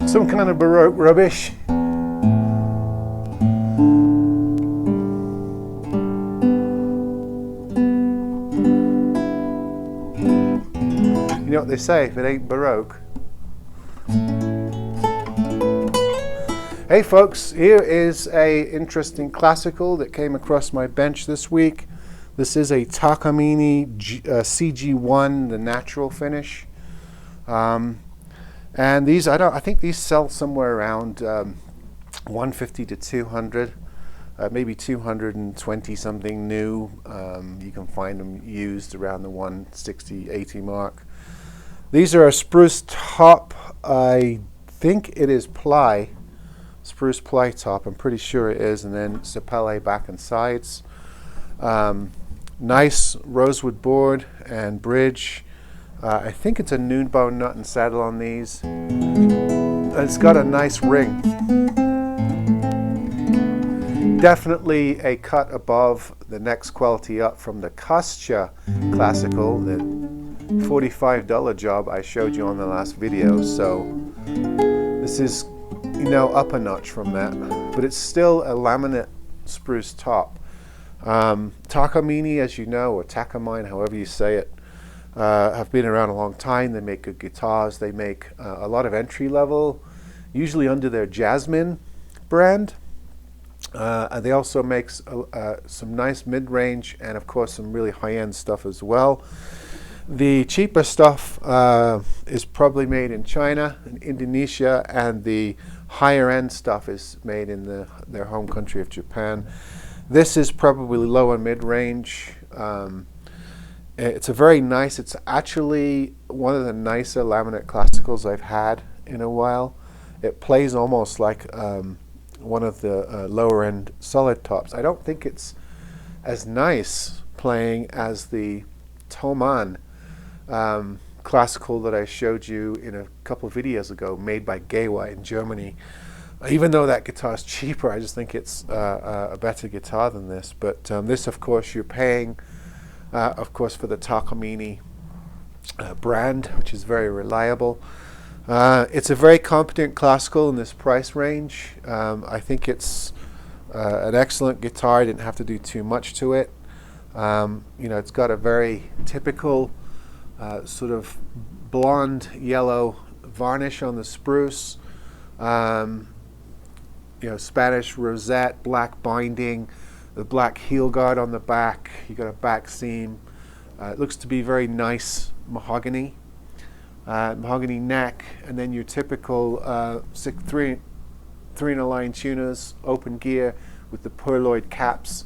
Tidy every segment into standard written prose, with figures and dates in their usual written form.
Some kind of Baroque rubbish. You know what they say, if it ain't Baroque. Hey folks, here is a interesting classical that came across my bench this week. This is a Takamine CG1, the natural finish. And these, I think these sell somewhere around 150 to 200, maybe 220 something new. You can find them used around the 160, 80 mark. These are a spruce top. I think it is ply, spruce ply top. I'm pretty sure it is, and then sapele back and sides. Nice rosewood board and bridge. I think it's a noon bone nut and saddle on these. It's got a nice ring. Definitely a cut above the next quality up from the Kostya Classical, the $45 job I showed you on the last video. So this is, you know, up a notch from that, but it's still a laminate spruce top. Takamine, as you know, or Takamine, however you say it, have been around a long time. They make good guitars. They make a lot of entry level, usually under their Jasmine brand. They also make some nice mid-range and of course some really high-end stuff as well. The cheaper stuff is probably made in China and Indonesia, and the higher end stuff is made in their home country of Japan. This is probably low and mid-range. It's a very nice, it's actually one of the nicer laminate classicals I've had in a while. It plays almost like one of the lower end solid tops. I don't think it's as nice playing as the Thomann classical that I showed you in a couple of videos ago, made by Geiwa in Germany. Even though that guitar is cheaper, I just think it's a better guitar than this. But this, of course, you're paying of course, for the Takamine brand, which is very reliable. It's a very competent classical in this price range. I think it's an excellent guitar. I didn't have to do too much to it. You know, it's got a very typical sort of blonde yellow varnish on the spruce. You know, Spanish rosette, black binding, the black heel guard on the back. You got a back seam. It looks to be very nice mahogany. Mahogany neck, and then your typical 3-in-a-line tuners, open gear with the purloined caps,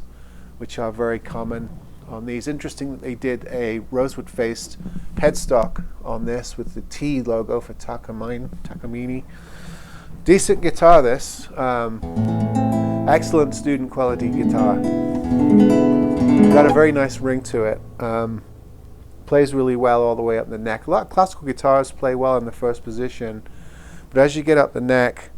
which are very common on these. Interesting that they did a rosewood faced headstock on this with the T logo for Takamine. Decent guitar, this. Excellent student quality guitar. Got a very nice ring to it. Plays really well all the way up the neck. A lot of classical guitars play well in the first position, but as you get up the neck,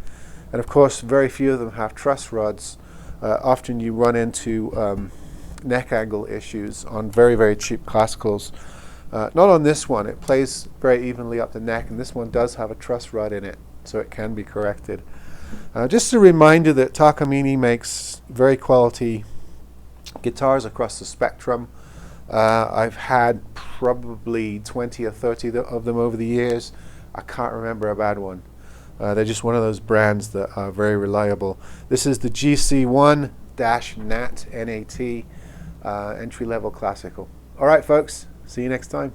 and of course very few of them have truss rods, often you run into neck angle issues on very, very cheap classicals. Not on this one. It plays very evenly up the neck, and this one does have a truss rod in it, so it can be corrected. Just a reminder that Takamine makes very quality guitars across the spectrum. I've had probably 20 or 30 of them over the years. I can't remember a bad one. They're just one of those brands that are very reliable. This is the GC1 Nat, N-A-T, entry-level classical. All right, folks. See you next time.